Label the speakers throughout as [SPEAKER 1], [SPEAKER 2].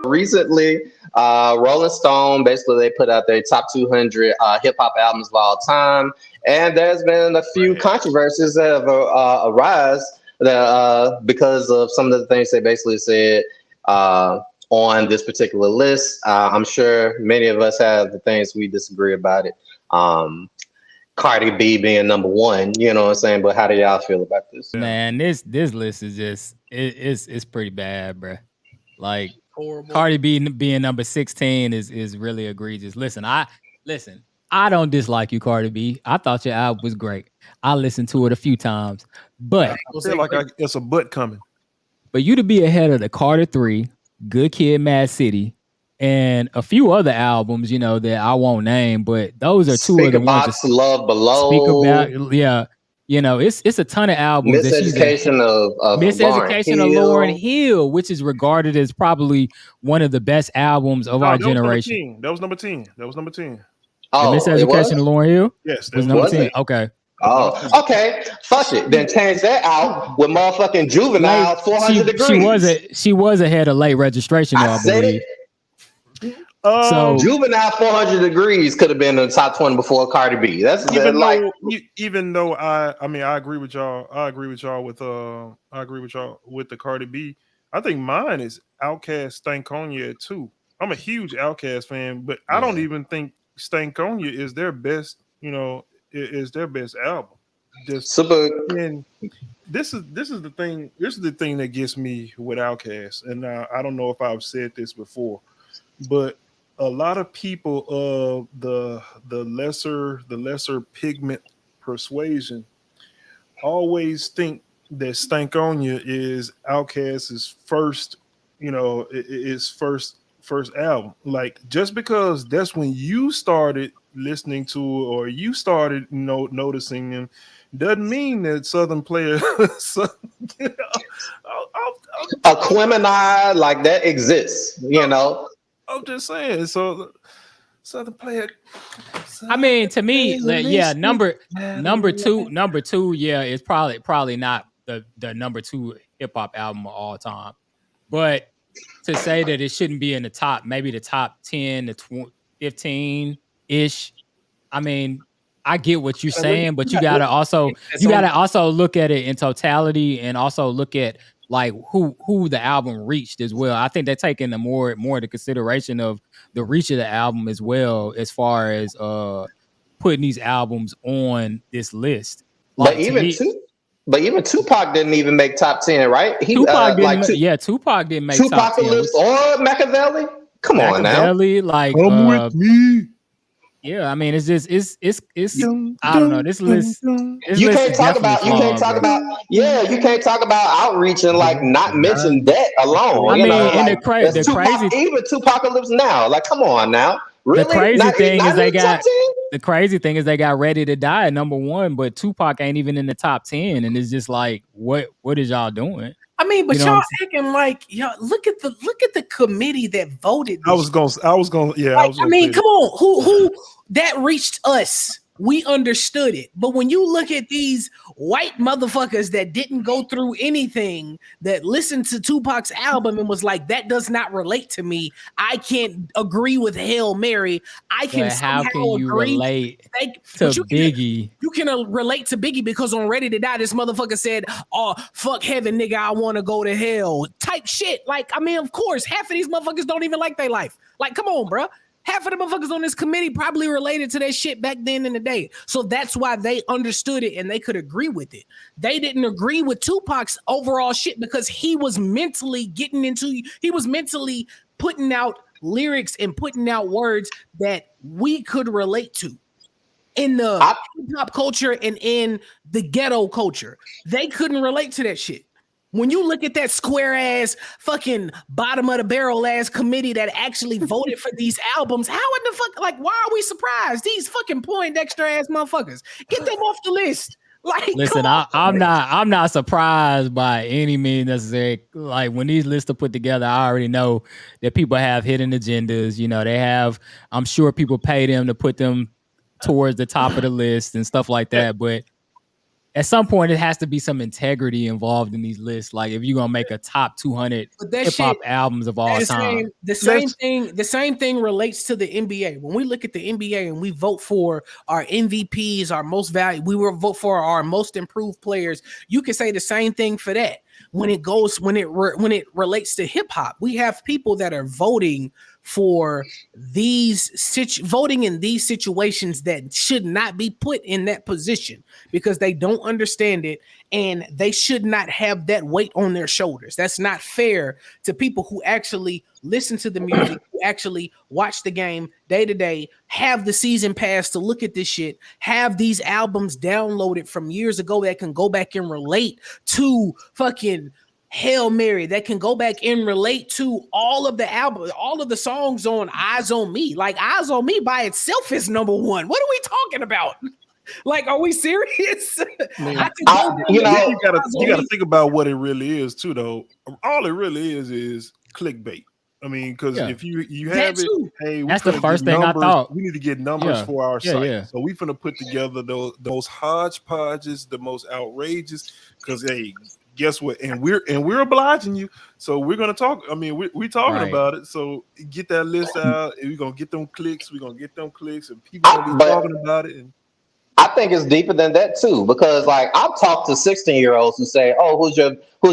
[SPEAKER 1] recently, Rolling Stone basically they put out their top 200 hip hop albums of all time, and there's been a few controversies that have arisen because of some of the things they basically said on this particular list. I'm sure many of us have the things we disagree about it. Cardi B being number one, you know what I'm saying? But how do y'all feel about this?
[SPEAKER 2] Man, this list is just it's pretty bad, bro. Like
[SPEAKER 3] Horrible.
[SPEAKER 2] Cardi B being number 16 is really egregious. Listen, I don't dislike you, Cardi B. I thought your album was great. I listened to it a few times, but
[SPEAKER 4] I feel like it's a butt coming.
[SPEAKER 2] But you to be ahead of the Carter 3, Good Kid, Mad City, and a few other albums, you know, that I won't name, but those are two of the ones that
[SPEAKER 1] Love Below.
[SPEAKER 2] speak about. Yeah, you know, it's a ton of albums.
[SPEAKER 1] Miseducation of
[SPEAKER 2] Miseducation of Lauryn Hill, which is regarded as probably one of the best albums of our generation.
[SPEAKER 4] That was number 10. That was number 10.
[SPEAKER 1] Oh,
[SPEAKER 2] the Miseducation of Lauryn Hill?
[SPEAKER 4] Yes,
[SPEAKER 2] was number 10. Okay.
[SPEAKER 1] Oh, okay. Fuck it. Then change that out with motherfucking Juvenile 400 degrees.
[SPEAKER 2] She was ahead of Late Registration, I believe.
[SPEAKER 1] So Juvenile 400 degrees could have been in the top 20 before Cardi B. That's
[SPEAKER 4] even though I agree with y'all. I agree with y'all with the Cardi B. I think mine is Outkast Stankonia too. I'm a huge Outkast fan, but I don't even think Stankonia is their best, you know, is their best album. And this is the thing. This is the thing that gets me with Outkast, and I don't know if I've said this before, but a lot of people of the lesser pigment persuasion always think that Stankonia is Outkast's first, you know, his first album. Like, just because that's when you started listening to or you started noticing him doesn't mean that Southern Player
[SPEAKER 1] Aquemini like that exists, you know.
[SPEAKER 4] I'm just saying. So Southern Player.
[SPEAKER 2] I mean, to me, yeah, number two, yeah, is probably not the number 2 hip hop album of all time. But to say that it shouldn't be in the top, maybe the top 10 to 15 ish. I mean, I get what you're saying, but you gotta also look at it in totality and also look at like who the album reached as well. I think they're taking the more into consideration of the reach of the album as well, as far as putting these albums on this list. Like,
[SPEAKER 1] but even Tupac didn't even make top 10, right?
[SPEAKER 2] Tupac didn't make top 10.
[SPEAKER 1] Or Machiavelli. Come on now.
[SPEAKER 2] Like
[SPEAKER 4] come with me.
[SPEAKER 2] Yeah, I mean, it's just it's I don't know. This list.
[SPEAKER 1] You can't talk about outreach and like not mention that alone.
[SPEAKER 2] I mean,
[SPEAKER 1] and
[SPEAKER 2] the crazy
[SPEAKER 1] even Tupacalypse Now. Like, come on now. Really?
[SPEAKER 2] The crazy thing is they got Ready to Die at number 1, but Tupac ain't even in the top 10, and it's just like, what is y'all doing?
[SPEAKER 3] I mean, but y'all acting like y'all look at the committee that voted.
[SPEAKER 4] I was gonna
[SPEAKER 3] I mean, come on, who that reached us? We understood it. But when you look at these white motherfuckers that didn't go through anything, that listened to Tupac's album and was like, that does not relate to me. I can't agree with Hail Mary. I can
[SPEAKER 2] how can you relate to Biggie?
[SPEAKER 3] You can relate to Biggie because on Ready to Die, this motherfucker said, oh, fuck heaven, nigga, I want to go to hell. Type shit. Like, I mean, of course, half of these motherfuckers don't even like their life. Like, come on, bro. Half of the motherfuckers on this committee probably related to that shit back then in the day. So that's why they understood it and they could agree with it. They didn't agree with Tupac's overall shit because he was mentally putting out lyrics and putting out words that we could relate to in the hip-hop culture and in the ghetto culture. They couldn't relate to that shit. When you look at that square ass fucking bottom of the barrel ass committee that actually voted for these albums, how in the fuck, like, why are we surprised? These fucking Poindexter ass motherfuckers, get them off the list. Like,
[SPEAKER 2] listen, I'm not surprised by any means necessary. Like, when these lists are put together, I already know that people have hidden agendas. You know, they have. I'm sure people pay them to put them towards the top of the list and stuff like that. But at some point it has to be some integrity involved in these lists. Like if you're gonna make a top 200 hip hop albums of all time.
[SPEAKER 3] The same thing relates to the NBA. When we look at the NBA and we vote for our MVPs, our most valuable, we will vote for our most improved players. You can say the same thing for that. When it relates to hip hop, we have people that are voting for voting in these situations that should not be put in that position because they don't understand it and they should not have that weight on their shoulders. That's not fair to people who actually listen to the music, who actually watch the game day to day, have the season pass to look at this shit, have these albums downloaded from years ago that can go back and relate to fucking Hail Mary, that can go back and relate to all of the albums, all of the songs on Eyes on Me. Like Eyes on Me by itself is number one. What are we talking about? Like, are we serious?
[SPEAKER 4] You gotta think about what it really is too, though. All it really is clickbait. I mean, because if you have it, hey,
[SPEAKER 2] that's the first thing I thought.
[SPEAKER 4] We need to get numbers for our site. So we finna put together the most hodgepodges, the most outrageous. Because hey, guess what? And we're obliging you. So we're gonna talk. I mean, we're talking about it. So get that list out, and we're gonna get them clicks. We're gonna get them clicks, and people gonna be talking about it. And
[SPEAKER 1] I think it's deeper than that too, because like I've talked to 16-year-olds who say, "Oh, who's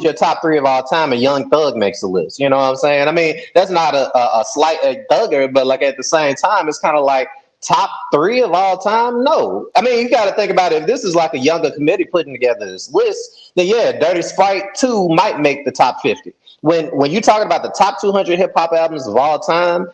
[SPEAKER 1] your top 3 of all time?" And Young Thug makes the list. You know what I'm saying? I mean, that's not a slight thugger, but like at the same time, it's kind of like top 3 of all time. No, I mean you got to think about it. If this is like a younger committee putting together this list, then yeah, Dirty Sprite 2 might make the top 50. When you're talking about the top 200 hip hop albums of all time,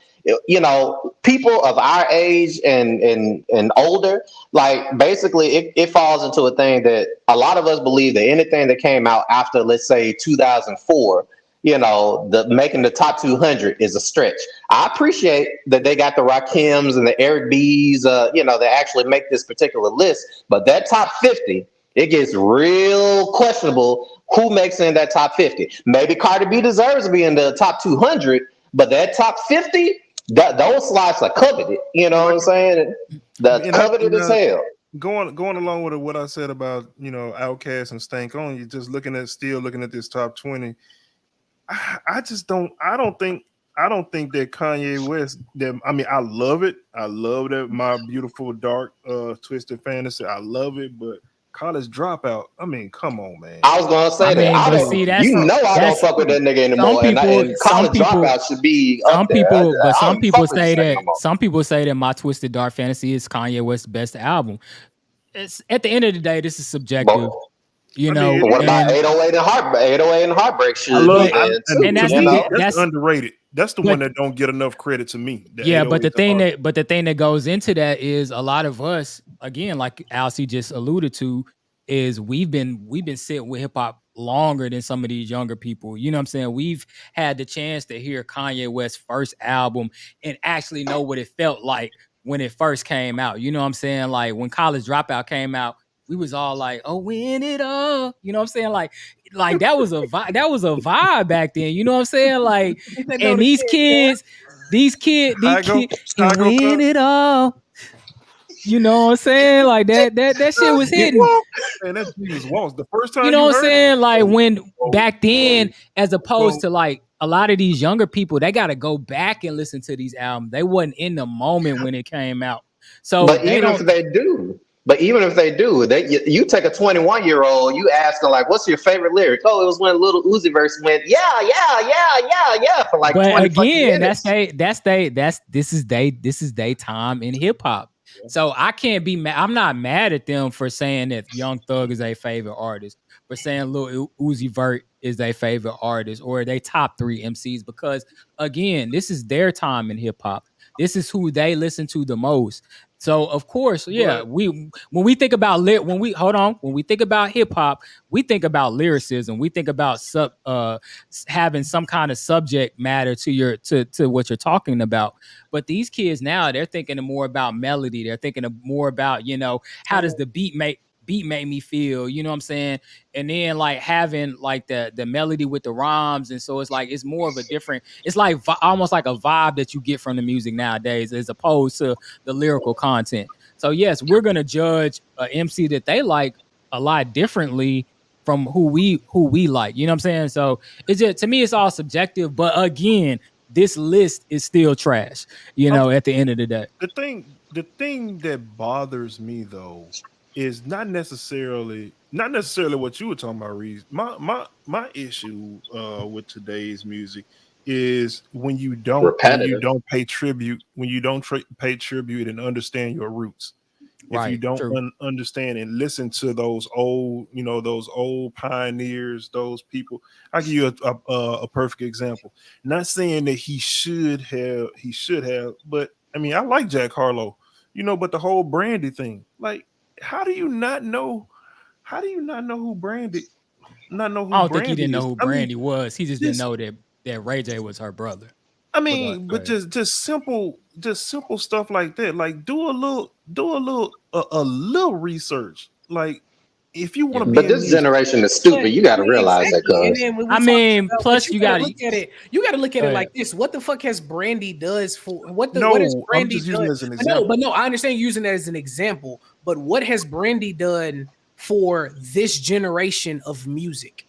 [SPEAKER 1] you know, people of our age and older, like basically it falls into a thing that a lot of us believe that anything that came out after, let's say 2004, you know, making the top 200 is a stretch. I appreciate that they got the Rakims and the Eric B's, you know, that actually make this particular list, but that top 50, it gets real questionable who makes in that top 50. Maybe Cardi B deserves to be in the top 200, but that top 50, those slots are coveted. You know what I'm saying? That's coveted as hell.
[SPEAKER 4] Going along with what I said about, you know, Outkast and Stankonia, just looking at this top 20. I don't think that Kanye West. I mean, I love it. I love that My Beautiful Dark Twisted Fantasy. I love it, but College Dropout. I mean, come on, man.
[SPEAKER 1] I was gonna say that. I don't fuck with that nigga anymore. And College Dropout should be up there.
[SPEAKER 2] Some people say that My Twisted Dark Fantasy is Kanye West's best album. It's at the end of the day, this is subjective. You know,
[SPEAKER 1] what about 808 and Heartbreak?
[SPEAKER 4] That's underrated. That's the one that don't get enough credit to me.
[SPEAKER 2] But the thing that goes into that is a lot of us, again, like Alcy just alluded to, is we've been sitting with hip hop longer than some of these younger people. You know what I'm saying? We've had the chance to hear Kanye West's first album and actually know what it felt like when it first came out. You know what I'm saying? Like when College Dropout came out, we was all like, "Oh, win it all." You know what I'm saying? Like that was a vibe back then. You know what I'm saying? Like, and these kids can win it all. You know what I'm saying? Like that shit was hidden.
[SPEAKER 4] Man, that Jesus waltz. The first time
[SPEAKER 2] you know what I'm saying? Like when back then, as opposed to like a lot of these younger people, they got to go back and listen to these albums. They wasn't in the moment when it came out. So,
[SPEAKER 1] but even if they do, you take a 21-year-old, you ask them like, "What's your favorite lyric?" Oh, it was when Little Uzi Verse went, yeah, for like.
[SPEAKER 2] But again, this is they time in hip hop. So I can't be mad. I'm not mad at them for saying that Young Thug is their favorite artist, for saying Lil Uzi Vert is their favorite artist, or they top 3 MCs, because again, this is their time in hip hop. This is who they listen to the most. So of course, when we think about when we think about hip hop, we think about lyricism. We think about having some kind of subject matter to what you're talking about. But these kids now, they're thinking more about melody. They're thinking more about, you know, how does the beat make me feel, you know what I'm saying? And then like having like the melody with the rhymes, and so it's more of a different, it's like almost like a vibe that you get from the music nowadays as opposed to the lyrical content. So yes, we're gonna judge a MC that they like a lot differently from who we like. You know what I'm saying? So it's just, to me, it's all subjective. But again, this list is still trash. You know, at the end of the day.
[SPEAKER 4] The thing that bothers me though is not necessarily what you were talking about, Reese. My issue with today's music is when you don't pay tribute, pay tribute and understand your roots. If you don't understand and listen to those old, those old pioneers, those people. I'll give you a perfect example. Not saying that he should have, but I mean, I like Jack Harlow, but the whole Brandy thing, like, how do you not know who Brandy? I
[SPEAKER 2] don't think he didn't know who Brandy was. He just didn't know that RayJ was her brother.
[SPEAKER 4] I mean, but just simple stuff like that. Like, do a little research. Like, if you want to be,
[SPEAKER 1] but this generation is stupid. You got to realize that.
[SPEAKER 2] I mean, plus you got to
[SPEAKER 3] look at it. You got to look at it like this. What the fuck has Brandy does for what is Brandy
[SPEAKER 4] I'm just using it as an example.
[SPEAKER 3] No, I understand you using that as an example. But what has Brandy done for this generation of music?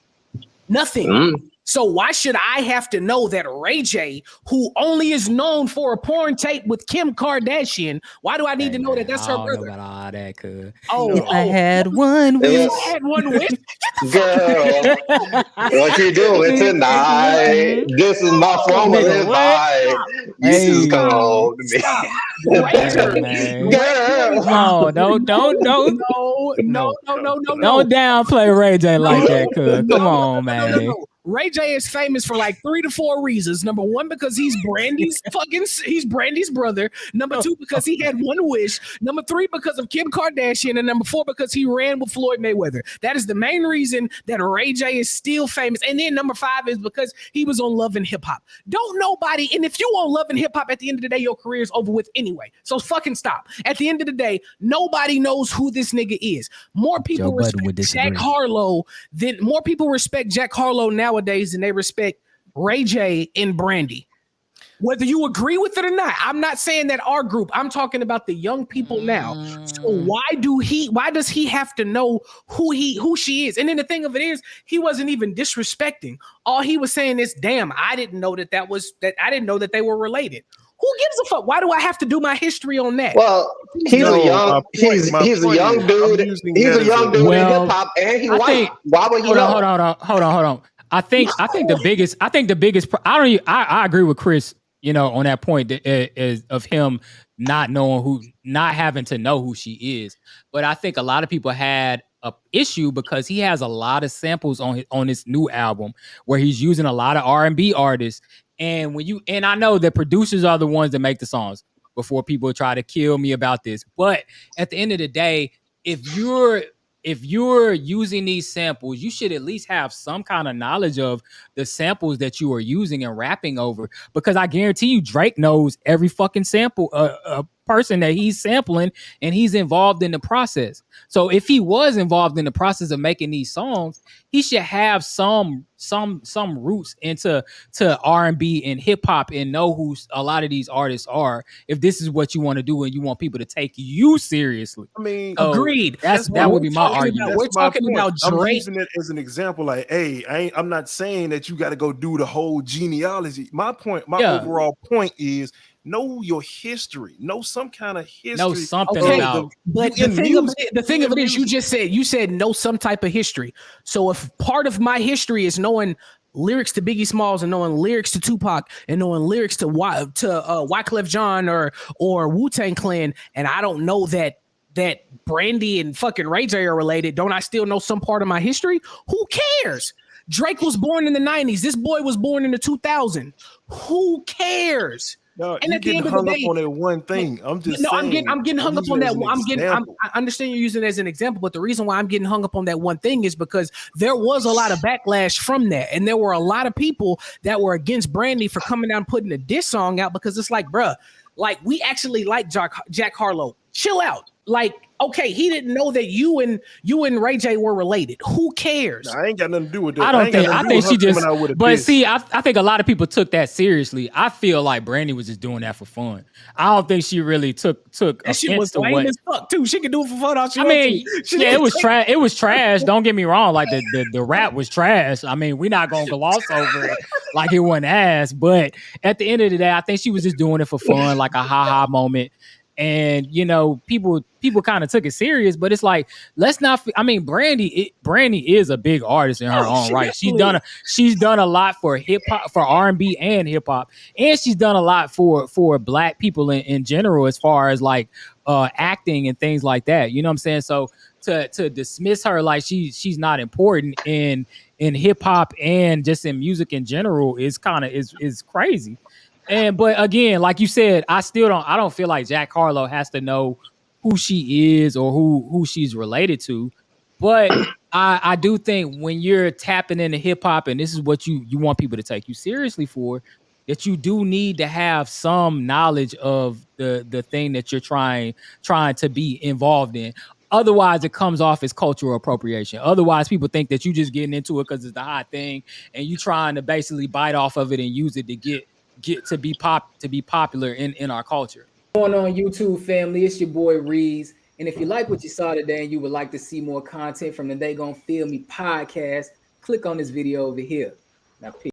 [SPEAKER 3] Nothing. So why should I have to know that RayJ, who only is known for a porn tape with Kim Kardashian, why do I need to know that that's her brother? I don't
[SPEAKER 2] know about all that, cuz.
[SPEAKER 3] I
[SPEAKER 2] had one wish.
[SPEAKER 3] I had one wish.
[SPEAKER 1] Girl, what you doing tonight? This is my form of advice. You just come home to me.
[SPEAKER 2] Girl. No, don't downplay RayJ like that, cuz. Come on, man.
[SPEAKER 3] RayJ is famous for like 3 to 4 reasons. Number one, because he's Brandy's brother. Number two, because he had one wish. Number three, because of Kim Kardashian. And number four, because he ran with Floyd Mayweather. That is the main reason that RayJ is still famous. And then number 5 is because he was on Love and Hip Hop. Don't nobody, and if you on Love and Hip Hop, at the end of the day, your career is over with anyway. So fucking stop. At the end of the day, nobody knows who this nigga is. More people respect Jack Harlow nowadays than they respect RayJ and Brandy. Whether you agree with it or not, I'm not saying that our group, I'm talking about the young people now. So why does he have to know who she is? And then the thing of it is, he wasn't even disrespecting. All he was saying is, damn, I didn't know that I didn't know that they were related. Who gives a fuck? Why do I have to do my history on that?
[SPEAKER 1] Well, he's a young dude. He's a young dude in hip hop, and he white. Why would he know?
[SPEAKER 2] Hold on. I think the biggest. I agree with Chris. On that point is of him not having to know who she is. But I think a lot of people had a issue because he has a lot of samples on his new album where he's using a lot of R&B artists. And I know that producers are the ones that make the songs before people try to kill me about this. But at the end of the day, if you're using these samples, you should at least have some kind of knowledge of the samples that you are using and rapping over. Because I guarantee you, Drake knows every fucking sample, person that he's sampling, and he's involved in the process. So if he was involved in the process of making these songs, he should have some roots into R&B and hip hop and know who a lot of these artists are. If this is what you want to do and you want people to take you seriously,
[SPEAKER 4] I mean,
[SPEAKER 3] agreed.
[SPEAKER 2] That would be my argument.
[SPEAKER 3] We're talking about Drake.
[SPEAKER 4] I'm using it as an example. Like, hey, I'm not saying that you got to go do the whole genealogy. My overall point is, know your history. Know some kind of history.
[SPEAKER 2] Know something about.
[SPEAKER 3] But the thing of it is, you said know some type of history. So if part of my history is knowing lyrics to Biggie Smalls and knowing lyrics to Tupac and knowing lyrics to Wyclef Jean or Wu-Tang Clan, and I don't know that Brandy and fucking RayJ are related, don't I still know some part of my history? Who cares? Drake was born in the 90s. This boy was born in the 2000s. Who cares?
[SPEAKER 4] No, and at the end of the day, on that one thing. I'm just saying.
[SPEAKER 3] I'm getting hung up on that. I understand you're using it as an example, but the reason why I'm getting hung up on that one thing is because there was a lot of backlash from that, and there were a lot of people that were against Brandy for coming down and putting a diss song out, because it's like, bruh, like, we actually like Jack Harlow. Chill out. Like, Okay, he didn't know that you and RayJ were related. Who cares?
[SPEAKER 4] Nah, I ain't got nothing to do with that.
[SPEAKER 2] I don't think. I think she just. But
[SPEAKER 4] diss.
[SPEAKER 2] see, I think a lot of people took that seriously. I feel like Brandy was just doing that for fun. I don't think she really took
[SPEAKER 3] that shit was
[SPEAKER 2] offense to
[SPEAKER 3] lame
[SPEAKER 2] what.
[SPEAKER 3] as fuck too. She could do it for fun. All she
[SPEAKER 2] I mean, yeah, it was trash. It was trash. Don't get me wrong. Like the rap was trash. I mean, we're not gonna gloss over it like it wasn't ass. But at the end of the day, I think she was just doing it for fun, like a ha moment. And you know, people kind of took it serious, but it's like, let's not. I mean, Brandy is a big artist in her own right. She's done a lot for hip hop, for R&B and hip hop, and she's done a lot for Black people in general, as far as like acting and things like that. You know what I'm saying? So to dismiss her like she's not important in hip hop and just in music in general is kind of is crazy. But again, like you said, I don't feel like Jack Harlow has to know who she is or who she's related to. But I do think when you're tapping into hip hop and this is what you want people to take you seriously for, that you do need to have some knowledge of the thing that you're trying to be involved in. Otherwise, it comes off as cultural appropriation. Otherwise, people think that you just getting into it because it's the hot thing and you trying to basically bite off of it and use it to get to be popular in our culture. Going on YouTube, family, it's your boy Reez. And if you like what you saw today and you would like to see more content from the They Gon' Feel Me podcast, click on this video over here. Now, peace.